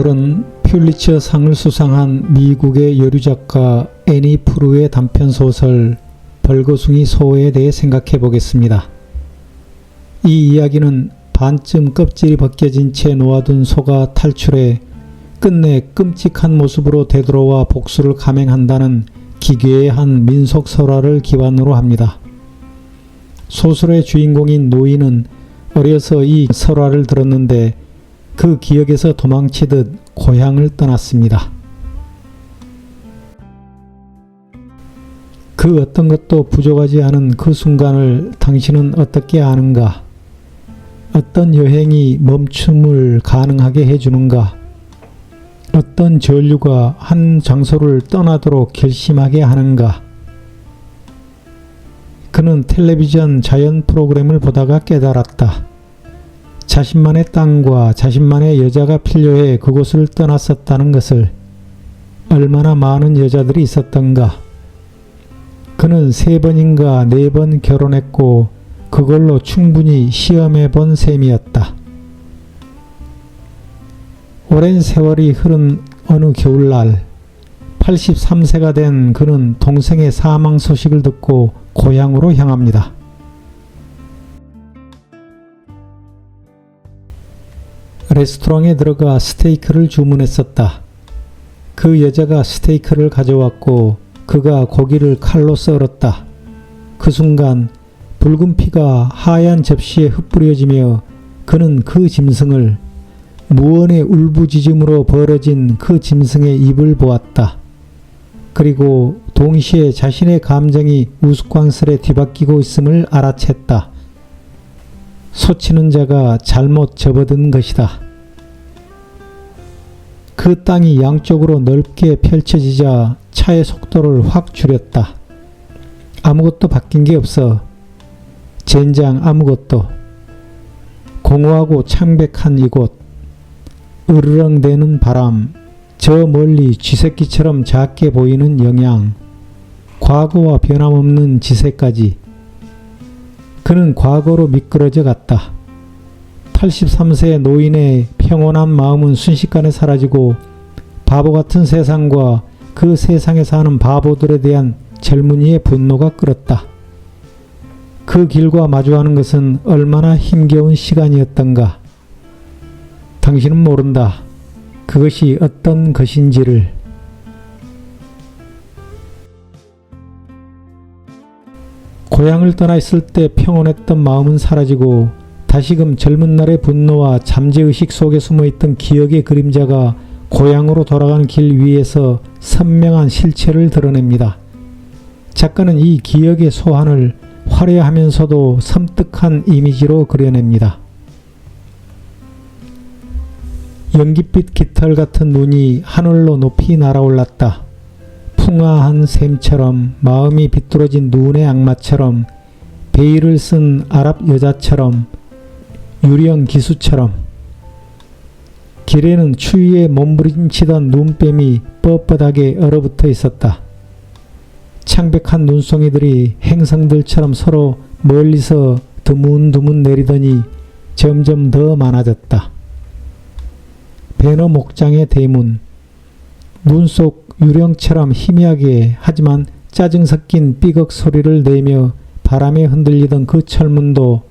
오늘은 퓰리처 상을 수상한 미국의 여류작가 애니 프루의 단편소설 벌거숭이 소에 대해 생각해 보겠습니다. 이 이야기는 반쯤 껍질이 벗겨진 채 놓아둔 소가 탈출해 끝내 끔찍한 모습으로 되돌아와 복수를 감행한다는 기괴의 한 민속 설화를 기반으로 합니다. 소설의 주인공인 노인은 어려서 이 설화를 들었는데 그 기억에서 도망치듯 고향을 떠났습니다. 그 어떤 것도 부족하지 않은 그 순간을 당신은 어떻게 아는가? 어떤 여행이 멈춤을 가능하게 해주는가? 어떤 전류가 한 장소를 떠나도록 결심하게 하는가? 그는 텔레비전 자연 프로그램을 보다가 깨달았다. 자신만의 땅과 자신만의 여자가 필요해 그곳을 떠났었다는 것을. 얼마나 많은 여자들이 있었던가. 그는 3번인가 4번 결혼했고 그걸로 충분히 시험해 본 셈이었다. 오랜 세월이 흐른 어느 겨울날 83세가 된 그는 동생의 사망 소식을 듣고 고향으로 향합니다. 레스토랑에 들어가 스테이크를 주문했었다. 그 여자가 스테이크를 가져왔고 그가 고기를 칼로 썰었다. 그 순간 붉은 피가 하얀 접시에 흩뿌려지며 그는 그 짐승을, 무언의 울부짖음으로 벌어진 그 짐승의 입을 보았다. 그리고 동시에 자신의 감정이 우스꽝스레 뒤바뀌고 있음을 알아챘다. 소치는 자가 잘못 접어든 것이다. 그 땅이 양쪽으로 넓게 펼쳐지자 차의 속도를 확 줄였다. 아무것도 바뀐 게 없어. 젠장 아무것도. 공허하고 창백한 이곳. 으르렁대는 바람. 저 멀리 쥐새끼처럼 작게 보이는 영양. 과거와 변함없는 지새까지. 그는 과거로 미끄러져 갔다. 83세의 노인의 평온한 마음은 순식간에 사라지고 바보 같은 세상과 그 세상에 사는 바보들에 대한 젊은이의 분노가 끓었다. 그 길과 마주하는 것은 얼마나 힘겨운 시간이었던가. 당신은 모른다. 그것이 어떤 것인지를. 고향을 떠나 있을 때 평온했던 마음은 사라지고 다시금 젊은 날의 분노와 잠재의식 속에 숨어있던 기억의 그림자가 고향으로 돌아가는 길 위에서 선명한 실체를 드러냅니다. 작가는 이 기억의 소환을 화려하면서도 섬뜩한 이미지로 그려냅니다. 연기빛 깃털 같은 눈이 하늘로 높이 날아올랐다. 풍화한 샘처럼, 마음이 비뚤어진 눈의 악마처럼, 베일을 쓴 아랍 여자처럼, 유령 기수처럼. 길에는 추위에 몸부림치던 눈뱀이 뻣뻣하게 얼어붙어 있었다. 창백한 눈송이들이 행성들처럼 서로 멀리서 드문드문 내리더니 점점 더 많아졌다. 배너 목장의 대문. 눈 속 유령처럼 희미하게 하지만 짜증 섞인 삐걱 소리를 내며 바람에 흔들리던 그 철문도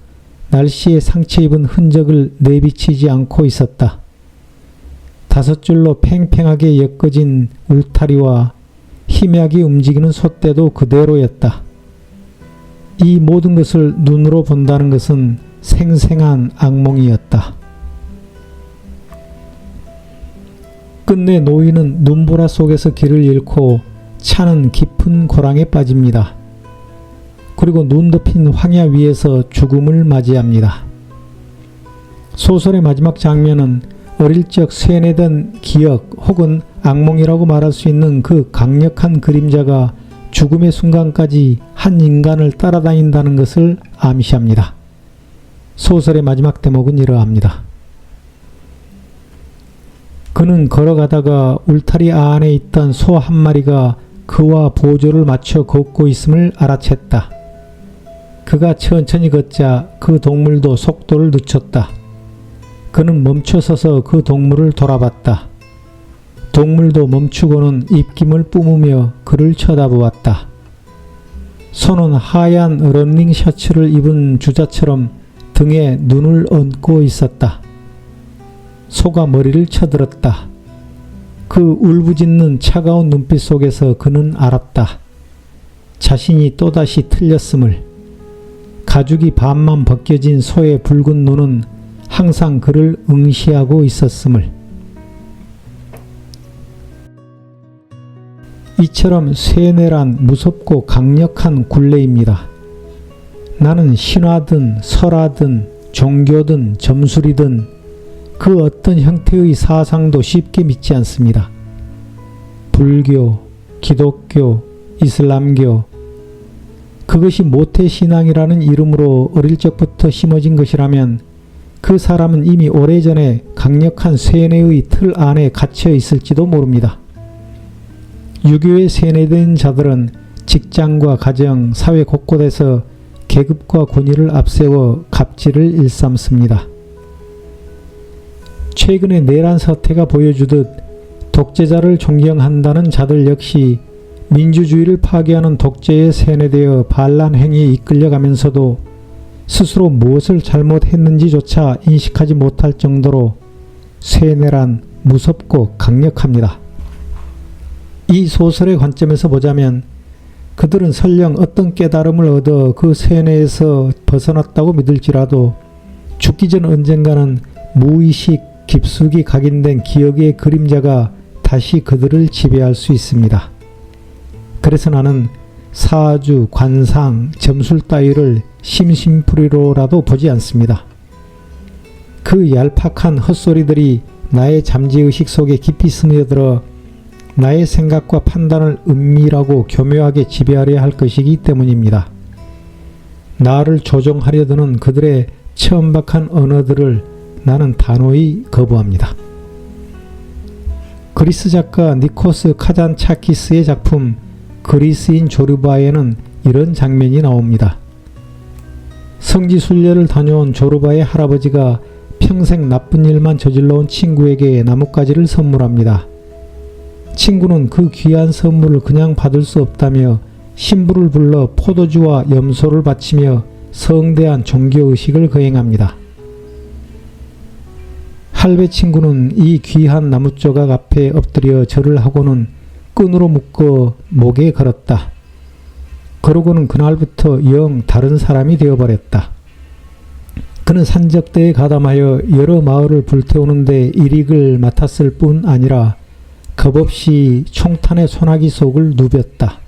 날씨에 상처 입은 흔적을 내비치지 않고 있었다. 5줄로 팽팽하게 엮어진 울타리와 희미하게 움직이는 솥대도 그대로였다. 이 모든 것을 눈으로 본다는 것은 생생한 악몽이었다. 끝내 노인은 눈보라 속에서 길을 잃고 차는 깊은 고랑에 빠집니다. 그리고 눈 덮인 황야 위에서 죽음을 맞이합니다. 소설의 마지막 장면은 어릴 적 쇠뇌던 기억 혹은 악몽이라고 말할 수 있는 그 강력한 그림자가 죽음의 순간까지 한 인간을 따라다닌다는 것을 암시합니다. 소설의 마지막 대목은 이러합니다. 그는 걸어가다가 울타리 안에 있던 소 한 마리가 그와 보조를 맞춰 걷고 있음을 알아챘다. 그가 천천히 걷자 그 동물도 속도를 늦췄다. 그는 멈춰서서 그 동물을 돌아봤다. 동물도 멈추고는 입김을 뿜으며 그를 쳐다보았다. 손은 하얀 러닝 셔츠를 입은 주자처럼 등에 눈을 얹고 있었다. 소가 머리를 쳐들었다. 그 울부짖는 차가운 눈빛 속에서 그는 알았다. 자신이 또다시 틀렸음을. 가죽이 반만 벗겨진 소의 붉은 눈은 항상 그를 응시하고 있었음을. 이처럼 세뇌란 무섭고 강력한 굴레입니다. 나는 신화든 설화든 종교든 점술이든 그 어떤 형태의 사상도 쉽게 믿지 않습니다. 불교, 기독교, 이슬람교, 그것이 모태신앙이라는 이름으로 어릴 적부터 심어진 것이라면 그 사람은 이미 오래전에 강력한 세뇌의 틀 안에 갇혀 있을지도 모릅니다. 유교에 세뇌된 자들은 직장과 가정, 사회 곳곳에서 계급과 권위를 앞세워 갑질을 일삼습니다. 최근에 내란 사태가 보여주듯 독재자를 존경한다는 자들 역시 민주주의를 파괴하는 독재에 세뇌되어 반란 행위에 이끌려가면서도 스스로 무엇을 잘못했는지조차 인식하지 못할 정도로 세뇌란 무섭고 강력합니다. 이 소설의 관점에서 보자면 그들은 설령 어떤 깨달음을 얻어 그 세뇌에서 벗어났다고 믿을지라도 죽기 전 언젠가는 무의식 깊숙이 각인된 기억의 그림자가 다시 그들을 지배할 수 있습니다. 그래서 나는 사주, 관상, 점술 따위를 심심풀이로라도 보지 않습니다. 그 얄팍한 헛소리들이 나의 잠재의식 속에 깊이 스며들어 나의 생각과 판단을 은밀하고 교묘하게 지배하려 할 것이기 때문입니다. 나를 조종하려 드는 그들의 천박한 언어들을 나는 단호히 거부합니다. 그리스 작가 니코스 카잔차키스의 작품 그리스인 조르바에는 이런 장면이 나옵니다. 성지순례를 다녀온 조르바의 할아버지가 평생 나쁜 일만 저질러온 친구에게 나뭇가지를 선물합니다. 친구는 그 귀한 선물을 그냥 받을 수 없다며 신부를 불러 포도주와 염소를 바치며 성대한 종교의식을 거행합니다. 할배 친구는 이 귀한 나무조각 앞에 엎드려 절을 하고는 끈으로 묶어 목에 걸었다. 그러고는 그날부터 영 다른 사람이 되어버렸다. 그는 산적대에 가담하여 여러 마을을 불태우는 데 일익을 맡았을 뿐 아니라 겁없이 총탄의 소나기 속을 누볐다.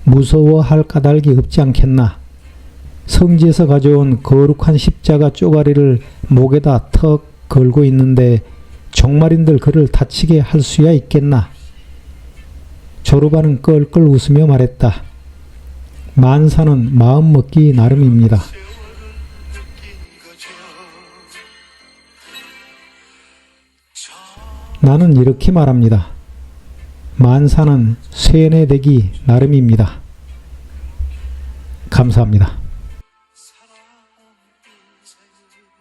무서워할 까닭이 없지 않겠나. 성지에서 가져온 거룩한 십자가 쪼가리를 목에다 턱 걸고 있는데 종말인들 그를 다치게 할 수야 있겠나. 조르바는 껄껄 웃으며 말했다. 만사는 마음 먹기 나름입니다. 나는 이렇게 말합니다. 만사는 세뇌되기 나름입니다. 감사합니다.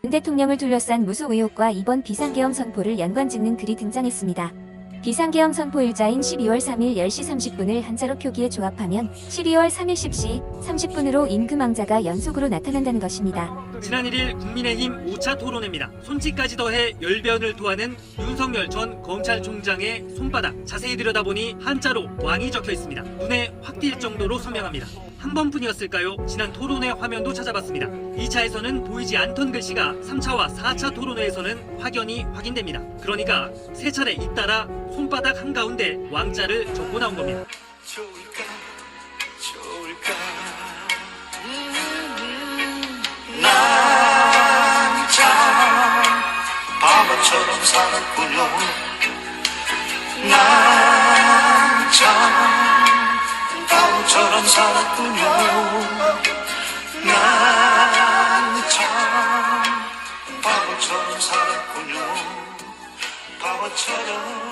윤 대통령을 둘러싼 무속 의혹과 이번 비상계엄 선포를 연관짓는 글이 등장했습니다. 비상계엄 선포 일자인 12월 3일 10시 30분을 한자로 표기에 조합하면 12월 3일 10시 30분으로 임금왕자가 연속으로 나타난다는 것입니다. 지난 1일 국민의힘 5차 토론회입니다. 손짓까지 더해 열변을 토하는 윤석열 전 검찰총장의 손바닥 자세히 들여다보니 한자로 왕이 적혀 있습니다. 눈에 확 띌 정도로 선명합니다. 한 번뿐이었을까요? 지난 토론회 화면도 찾아봤습니다. 2차에서는 보이지 않던 글씨가 3차와 4차 토론회에서는 확연히 확인됩니다. 그러니까 3차례 잇따라 손바닥 한가운데 왕자를 적고 나온 겁니다. 난 참 바보처럼 살았군요. 난 참 바보처럼 살았군요. 난 참 바보처럼 살았군요. 바보처럼